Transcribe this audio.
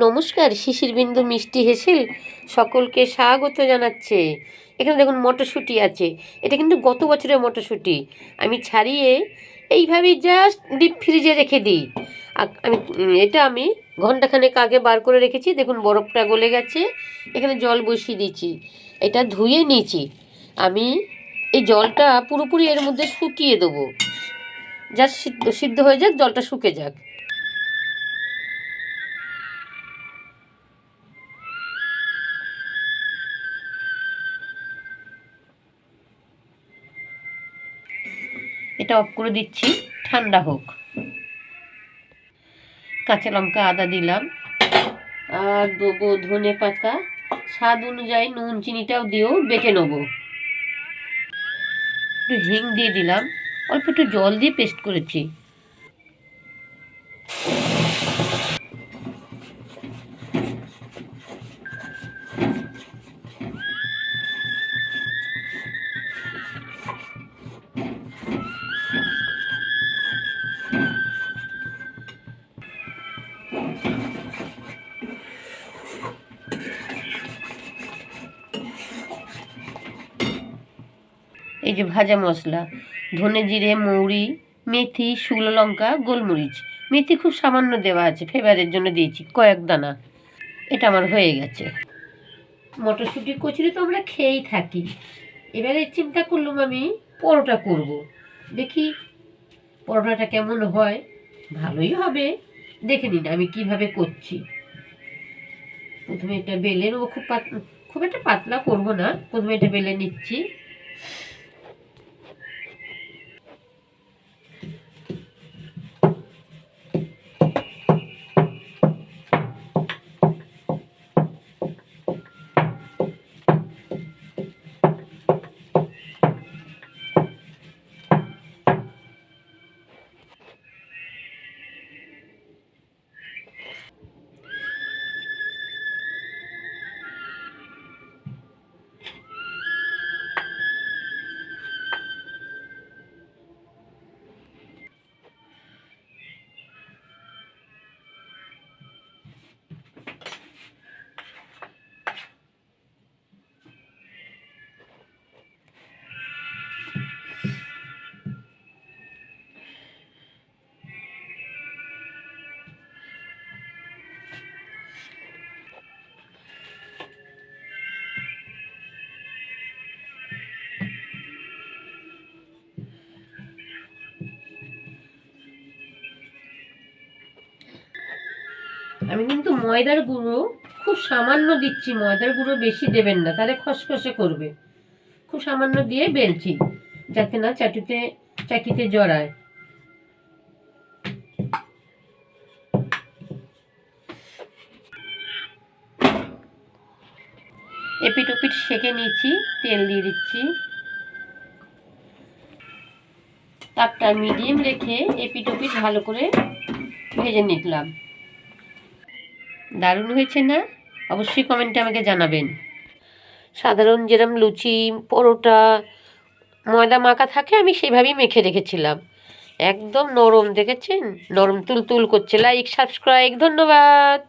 নমস্কার, শিশির বিন্দু মিষ্টি হেসেল সকলকে স্বাগত জানাচ্ছে। এখানে দেখুন মটরশুঁটি আছে। এটা কিন্তু গত বছরের মটরশুঁটি। আমি ছাড়িয়ে এইভাবেই জাস্ট ডিপ ফ্রিজে রেখে দিই। আমি ঘন্টাখানেক আগে বার করে রেখেছি। দেখুন বরফটা গলে গেছে। এখানে জল বসিয়ে দিয়েছি। এটা ধুয়ে নিয়েছি। আমি এই জলটা পুরোপুরি এর মধ্যে শুকিয়ে দেবো। জাস্ট সিদ্ধ হয়ে যাক, জলটা শুকে যাক। এটা অফ করে দিচ্ছি, ঠান্ডা হোক। কাঁচা লঙ্কা আদা দিলাম, আর দেবো ধনে পাতা। স্বাদ অনুযায়ী নুন চিনিটাও দিয়েও বেটে নেবো। একটু হিং দিয়ে দিলাম, অল্প একটু জল দিয়ে পেস্ট করেছি। এই যে ভাজা মশলা, ধনে জিরে মৌরি মেথি শুকনো লঙ্কা গোলমরিচ। মেথি খুব সামান্য দেওয়া আছে, ফ্লেভারের জন্য দিয়েছি কয়েক দানা। এটা আমার হয়ে গেছে। মটরশুঁটি কচুরি তো আমরা খেয়েই থাকি। এবারে চিন্তা করলাম আমি পরোটা করব। দেখি পরোটাটা কেমন হয়। ভালোই হবে, দেখে নিন আমি কিভাবে করছি। প্রথমে এটা বেলে নেবো, খুব একটা পাতলা করব না। প্রথমে এটা বেলে নিচ্ছি। আমি কিন্তু ময়দার গুঁড়ো খুব সামান্য দিচ্ছি। ময়দার গুঁড়ো বেশি দেবেন না, তাহলে খসখসে করবে। খুব সামান্য দিয়ে বেলছি, যাতে না চাকিতে জড়ায়। এপিট ওপিট সেঁকে নিচ্ছি, তেল দিয়ে দিচ্ছি। তাপটা মিডিয়াম রেখে এপিট ওপিট ভালো করে ভেজে নিলাম। দারুণ হয়েছে না? অবশ্যই কমেন্টে আমাকে জানাবেন। সাধারণ যেরকম লুচি পরোটা ময়দা মাখা থাকে, আমি সেভাবেই মেখে রেখেছিলাম। একদম নরম, দেখেছেন? নরম তুলতুল করছে। লাইক সাবস্ক্রাইব, ধন্যবাদ।